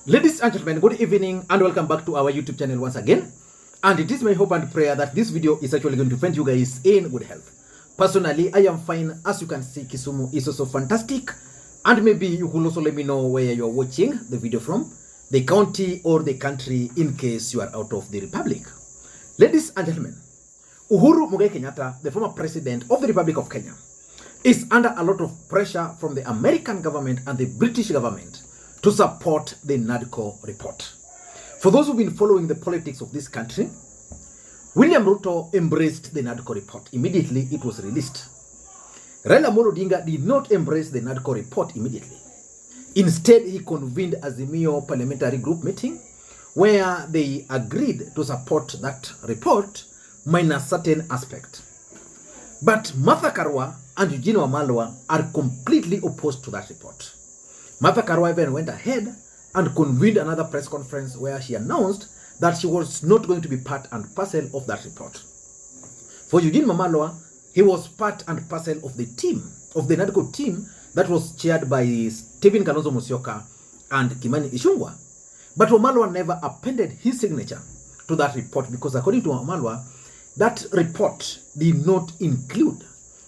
Ladies and gentlemen, good evening and welcome back to our YouTube channel once again. And it is my hope and prayer that this video is actually going to find you guys in good health. Personally, I am fine. As you can see, Kisumu is also fantastic. And maybe you could also let me know where you are watching the video from, the county or the country, in case you are out of the Republic. Ladies and gentlemen, Uhuru Kenyatta, the former president of the Republic of Kenya, is under a lot of pressure from the American government and the British government to support the NADCO report. For those who've been following the politics of this country, William Ruto embraced the NADCO report. Immediately it was released. Raila Odinga did not embrace the NADCO report immediately. Instead, he convened Azimio parliamentary group meeting where they agreed to support that report minus certain aspect. But Martha Karua and Eugene Wamalwa are completely opposed to that report. Martha Karua even went ahead and convened another press conference where she announced that she was not going to be part and parcel of that report. For Eugene Wamalwa, he was part and parcel of the team, of the NADCO team that was chaired by Stephen Kalonzo Musyoka and Kimani Ichung'wah. But Wamalwa never appended his signature to that report because according to Wamalwa, that report did not include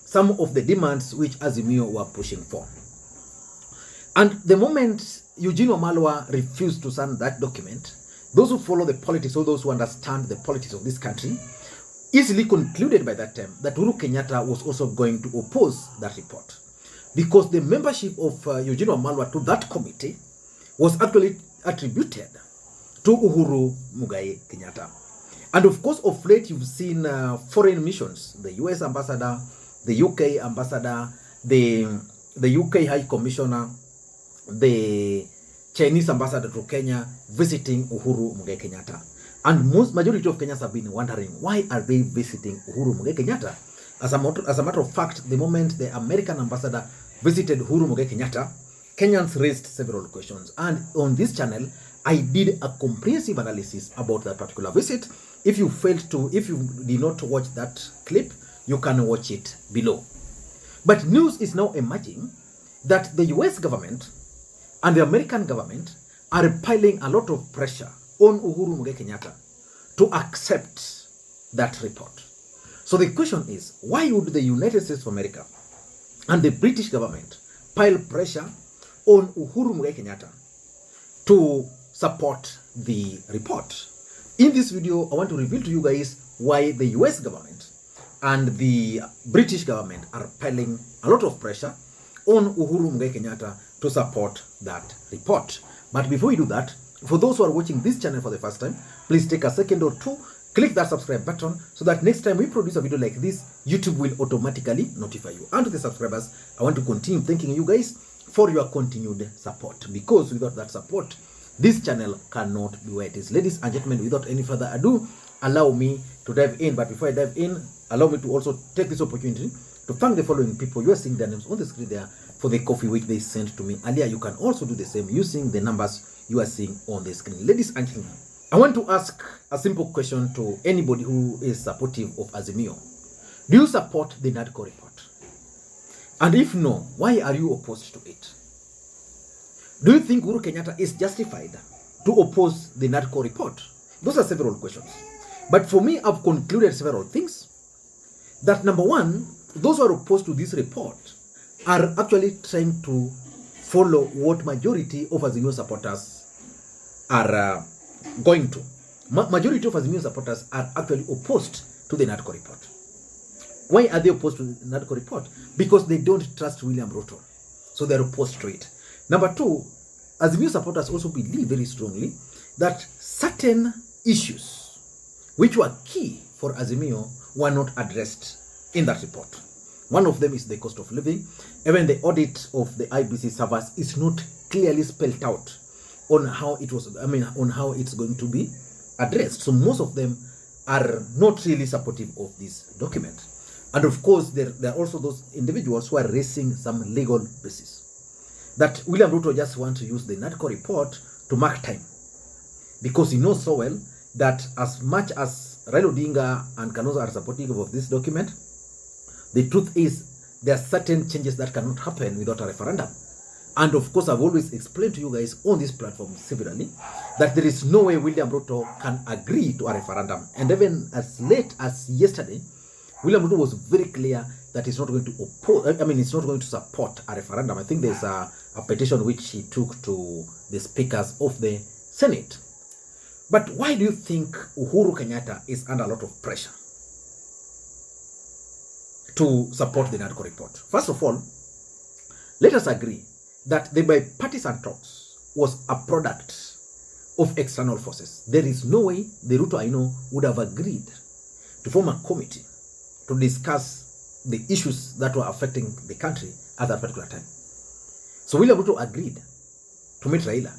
some of the demands which Azimio were pushing for. And the moment Eugene Wamalwa refused to sign that document, those who follow the politics or those who understand the politics of this country easily concluded by that time that Uhuru Kenyatta was also going to oppose that report. Because the membership of Eugene Wamalwa to that committee was actually attributed to Uhuru Kenyatta. And of course, of late, you've seen foreign missions, the US ambassador, the UK ambassador, the UK High Commissioner, the Chinese ambassador to Kenya visiting Uhuru Kenyatta. And majority of Kenyans have been wondering, why are they visiting Uhuru Kenyatta? As a matter of fact, the moment the American ambassador visited Uhuru Kenyatta, Kenyans raised several questions. And on this channel, I did a comprehensive analysis about that particular visit. If you did not watch that clip, you can watch it below. But news is now emerging that the US government and the American government are piling a lot of pressure on Uhuru Kenyatta to accept that report. So the question is, why would the United States of America and the British government pile pressure on Uhuru Kenyatta to support the report? In this video, I want to reveal to you guys why the US government and the British government are piling a lot of pressure on Uhuru Kenyatta to support that report. But before we do that, for those who are watching this channel for the first time, please take a second or two, click that subscribe button so that next time we produce a video like this, YouTube will automatically notify you. And to the subscribers, I want to continue thanking you guys for your continued support, because without that support, this channel cannot be where it is. Ladies and gentlemen, without any further ado, allow me to dive in. But before I dive in, allow me to also take this opportunity to thank the following people. You are seeing their names on the screen there for the coffee which they sent to me earlier. You can also do the same using the numbers you are seeing on the screen. Ladies and gentlemen, I want to ask a simple question to anybody who is supportive of Azimio. Do you support the NADCO report? And if no, why are you opposed to it? Do you think Uhuru Kenyatta is justified to oppose the NADCO report? Those are several questions. But for me, I've concluded several things. That number one, those who are opposed to this report are actually trying to follow what majority of Azimio supporters are going to. Majority of Azimio supporters are actually opposed to the NADCO report. Why are they opposed to the NADCO report? Because they don't trust William Ruto. So they're opposed to it. Number two, Azimio supporters also believe very strongly that certain issues which were key for Azimio were not addressed in that report. One of them is the cost of living. Even the audit of the IBC servers is not clearly spelled out on how on how it's going to be addressed. So most of them are not really supportive of this document. And of course, there are also those individuals who are raising some legal basis that William Ruto just wants to use the NADCO report to mark time, because he knows so well that as much as Raila Odinga and Kalonzo are supportive of this document, the truth is there are certain changes that cannot happen without a referendum. And of course, I've always explained to you guys on this platform severally that there is no way William Ruto can agree to a referendum. And even as late as yesterday, William Ruto was very clear that he's not going to oppose, he's not going to support a referendum. I think there's a petition which he took to the speakers of the Senate. But why do you think Uhuru Kenyatta is under a lot of pressure to support the NADCO report? First of all, let us agree that the bipartisan talks was a product of external forces. There is no way the Ruto I know would have agreed to form a committee to discuss the issues that were affecting the country at that particular time. So William Ruto agreed to meet Raila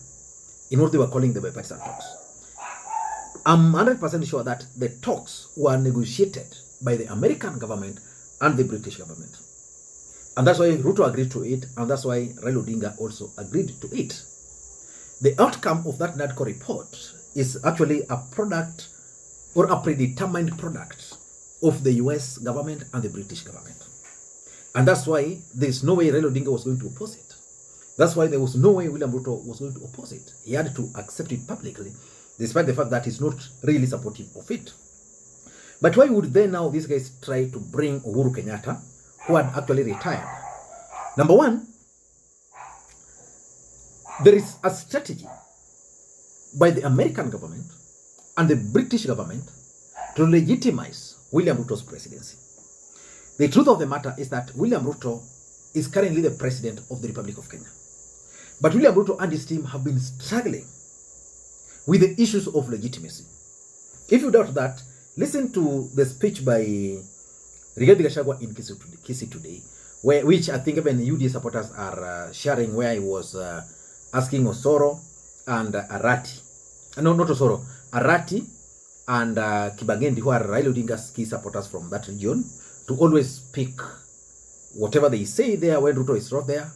in what they were calling the bipartisan talks. I'm 100% sure that the talks were negotiated by the American government and the British government. And that's why Ruto agreed to it, and that's why Raila Odinga also agreed to it. The outcome of that NADCO report is actually a product or a predetermined product of the US government and the British government. And that's why there's no way Raila Odinga was going to oppose it. That's why there was no way William Ruto was going to oppose it. He had to accept it publicly, despite the fact that he's not really supportive of it. But why would then now these guys try to bring Uhuru Kenyatta, who had actually retired? Number one, there is a strategy by the American government and the British government to legitimize William Ruto's presidency. The truth of the matter is that William Ruto is currently the president of the Republic of Kenya. But William Ruto and his team have been struggling with the issues of legitimacy. If you doubt that, listen to the speech by Rigathi Gachagua in Kisii today, which I think even UDA supporters are sharing, where he was asking Osoro and Arati. No, not Osoro. Arati and Kibagendi, who are Raila Odinga's key supporters from that region, to always speak whatever they say there when Ruto is not there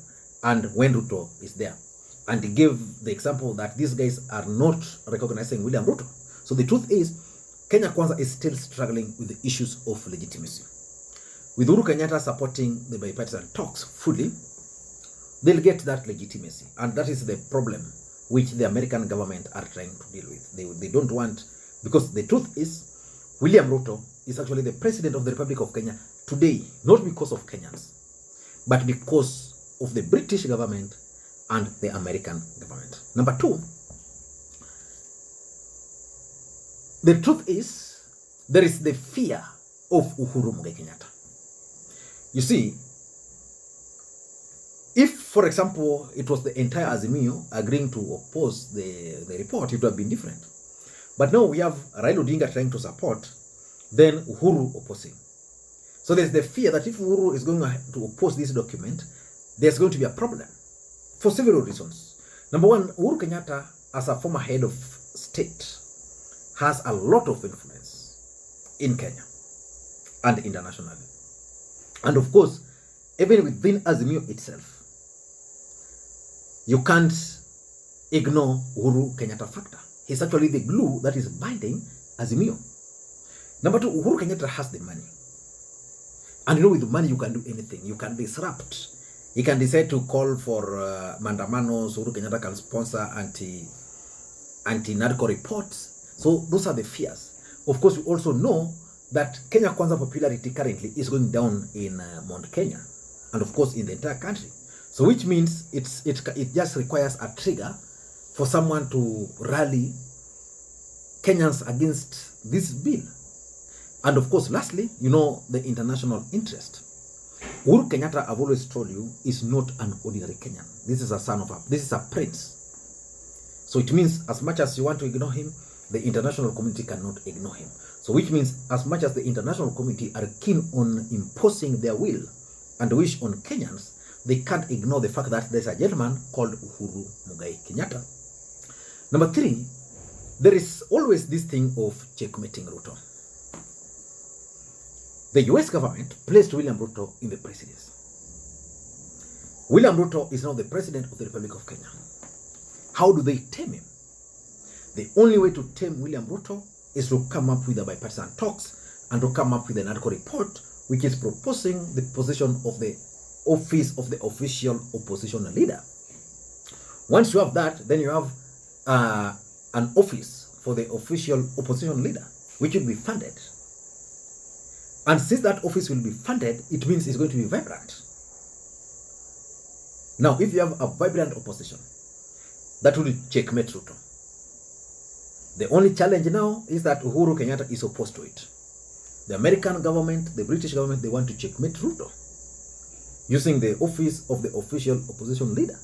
and when Ruto is there. And he gave the example that these guys are not recognizing William Ruto. So the truth is, Kenya Kwanza is still struggling with the issues of legitimacy. With Uhuru Kenyatta supporting the bipartisan talks fully, they'll get that legitimacy. And that is the problem which the American government are trying to deal with. They don't want, because the truth is, William Ruto is actually the president of the Republic of Kenya today, not because of Kenyans, but because of the British government and the American government. Number two, the truth is, there is the fear of Uhuru Kenyatta. You see, if, for example, it was the entire Azimio agreeing to oppose the report, it would have been different. But now we have Raila Odinga trying to support, then Uhuru opposing. So there's the fear that if Uhuru is going to oppose this document, there's going to be a problem for several reasons. Number one, Uhuru Kenyatta, as a former head of state, has a lot of influence in Kenya and internationally. And of course, even within Azimio itself, you can't ignore Uhuru Kenyatta factor. He's actually the glue that is binding Azimio. Number two, Uhuru Kenyatta has the money. And you know, with money, you can do anything. You can disrupt. He can decide to call for mandamanos. Uhuru Kenyatta can sponsor anti-NADCO reports. So those are the fears. Of course, we also know that Kenya Kwanza popularity currently is going down in Mount Kenya, and of course in the entire country. So which means it just requires a trigger for someone to rally Kenyans against this bill. And of course, lastly, you know, the international interest. Uhuru Kenyatta, I've always told you, is not an ordinary Kenyan. This is this is a prince. So it means as much as you want to ignore him, the international community cannot ignore him. So which means as much as the international community are keen on imposing their will and wish on Kenyans, they can't ignore the fact that there's a gentleman called Uhuru Kenyatta. Number three, there is always this thing of checkmating Ruto. The US government placed William Ruto in the presidency. William Ruto is now the president of the Republic of Kenya. How do they tame him? The only way to tame William Ruto is to come up with the bipartisan talks and to come up with an NADCO report, which is proposing the position of the office of the official opposition leader. Once you have that, then you have an office for the official opposition leader, which will be funded. And since that office will be funded, it means it's going to be vibrant. Now, if you have a vibrant opposition, that will checkmate Ruto. The only challenge now is that Uhuru Kenyatta is opposed to it. The American government, the British government, they want to checkmate Ruto using the office of the official opposition leader.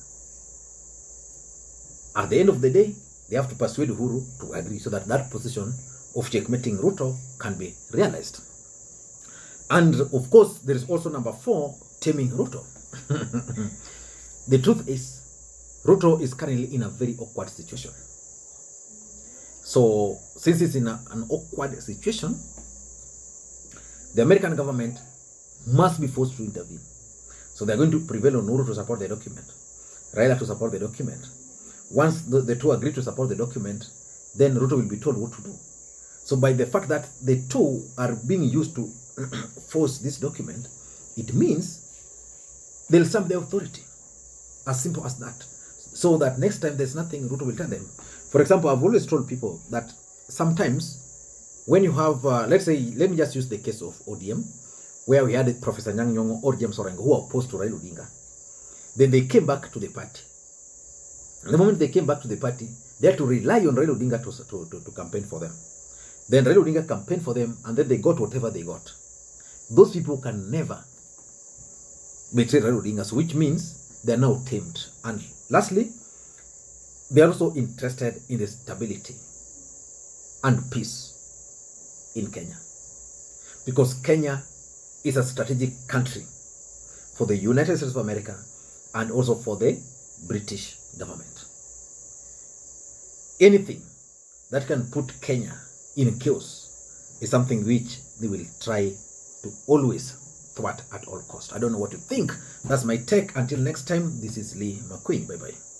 At the end of the day, they have to persuade Uhuru to agree so that that position of checkmating Ruto can be realized. And of course, there is also number 4, taming Ruto. The truth is, Ruto is currently in a very awkward situation. So, since he's in an awkward situation, the American government must be forced to intervene. So they're going to prevail on Uhuru to support the document, Raila to support the document. Once the two agree to support the document, then Ruto will be told what to do. So by the fact that the two are being used to force this document, it means they'll serve the authority. As simple as that. So that next time there's nothing Ruto will tell them. For example, I've always told people that sometimes when you have, let's say, let me just use the case of ODM, where we had Professor Nyang' Nyong'o or James Orengo who were opposed to Raila Odinga. Then they came back to the party. And the moment they came back to the party, they had to rely on Raila Odinga to campaign for them. Then Raila Odinga campaigned for them, and then they got whatever they got. Those people can never betray Raila Odinga, so which means they are now tamed. And lastly, they are also interested in the stability and peace in Kenya. Because Kenya is a strategic country for the United States of America and also for the British government. Anything that can put Kenya in chaos is something which they will try to always thwart at all costs. I don't know what you think. That's my take. Until next time, this is Lee Makwiny. Bye-bye.